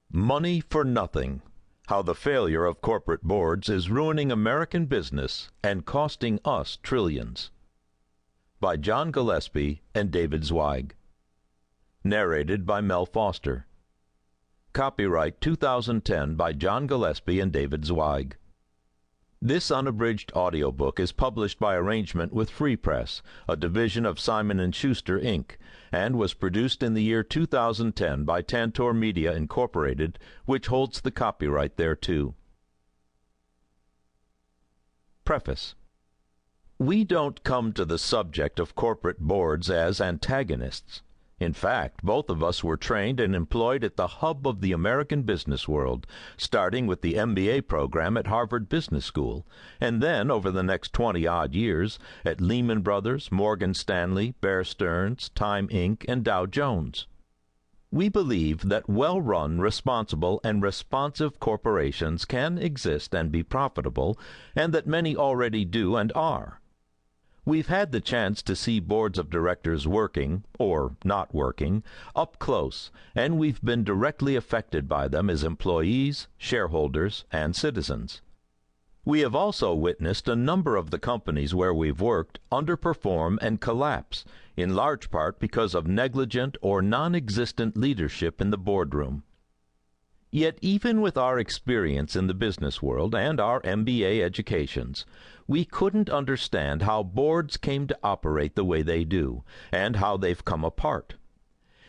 Money for Nothing: How the Failure of Corporate Boards is Ruining American Business and Costing Us Trillions. By John Gillespie and David Zweig. Narrated by Mel Foster. Copyright 2010 by John Gillespie and David Zweig. This unabridged audiobook is published by arrangement with Free Press, a division of Simon & Schuster, Inc., and was produced in the year 2010 by Tantor Media, Incorporated, which holds the copyright thereto. Preface. We don't come to the subject of corporate boards as antagonists. In fact, both of us were trained and employed at the hub of the American business world, starting with the MBA program at Harvard Business School, and then over the next 20-odd years at Lehman Brothers, Morgan Stanley, Bear Stearns, Time Inc., and Dow Jones. We believe that well-run, responsible, and responsive corporations can exist and be profitable, and that many already do and are. We've had the chance to see boards of directors working, or not working, up close, and we've been directly affected by them as employees, shareholders, and citizens. We have also witnessed a number of the companies where we've worked underperform and collapse, in large part because of negligent or non-existent leadership in the boardroom. Yet even with our experience in the business world and our MBA educations, we couldn't understand how boards came to operate the way they do, and how they've come apart.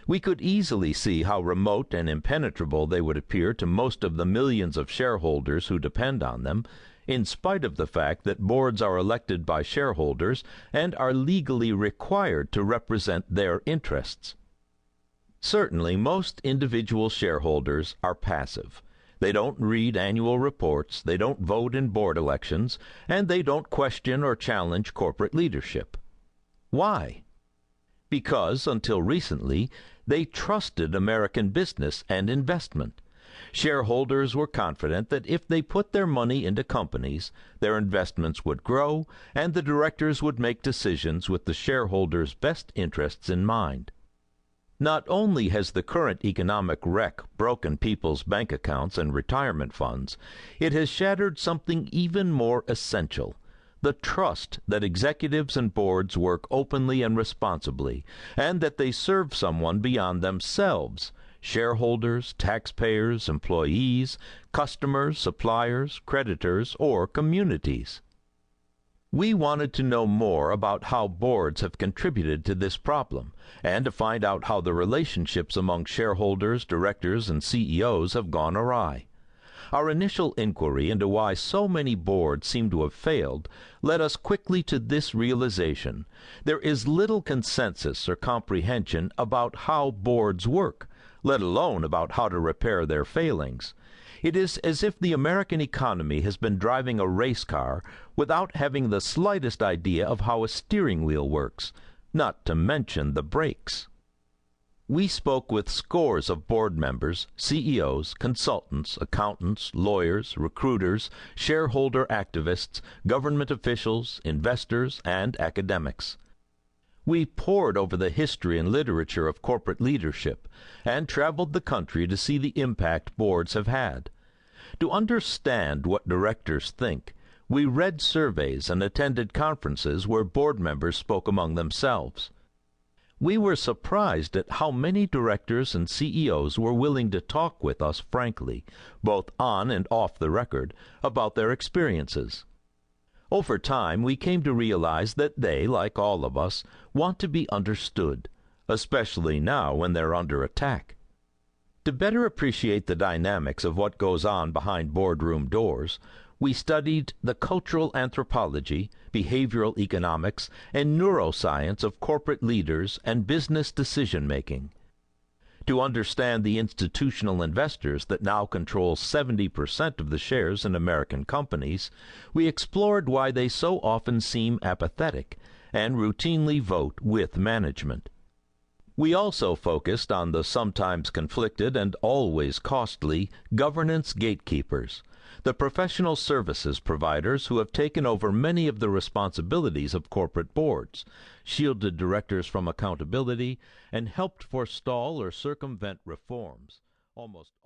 We could easily see how remote and impenetrable they would appear to most of the millions of shareholders who depend on them, in spite of the fact that boards are elected by shareholders and are legally required to represent their interests. Certainly, most individual shareholders are passive. They don't read annual reports, they don't vote in board elections, and they don't question or challenge corporate leadership. Why? Because, until recently, they trusted American business and investment. Shareholders were confident that if they put their money into companies, their investments would grow, and the directors would make decisions with the shareholders' best interests in mind. Not only has the current economic wreck broken people's bank accounts and retirement funds, it has shattered something even more essential: the trust that executives and boards work openly and responsibly, and that they serve someone beyond themselves: shareholders, taxpayers, employees, customers, suppliers, creditors, or communities. We wanted to know more about how boards have contributed to this problem, and to find out how the relationships among shareholders, directors, and CEOs have gone awry. Our initial inquiry into why so many boards seem to have failed led us quickly to this realization: there is little consensus or comprehension about how boards work, let alone about how to repair their failings. It is as if the American economy has been driving a race car without having the slightest idea of how a steering wheel works, not to mention the brakes. We spoke with scores of board members, CEOs, consultants, accountants, lawyers, recruiters, shareholder activists, government officials, investors, and academics. We pored over the history and literature of corporate leadership, and traveled the country to see the impact boards have had. To understand what directors think, we read surveys and attended conferences where board members spoke among themselves. We were surprised at how many directors and CEOs were willing to talk with us frankly, both on and off the record, about their experiences. Over time, we came to realize that they, like all of us, want to be understood, especially now when they're under attack. To better appreciate the dynamics of what goes on behind boardroom doors, we studied the cultural anthropology, behavioral economics, and neuroscience of corporate leaders and business decision-making. To understand the institutional investors that now control 70% of the shares in American companies, we explored why they so often seem apathetic and routinely vote with management. We also focused on the sometimes conflicted and always costly governance gatekeepers, the professional services providers who have taken over many of the responsibilities of corporate boards, shielded directors from accountability, and helped forestall or circumvent reforms. Almost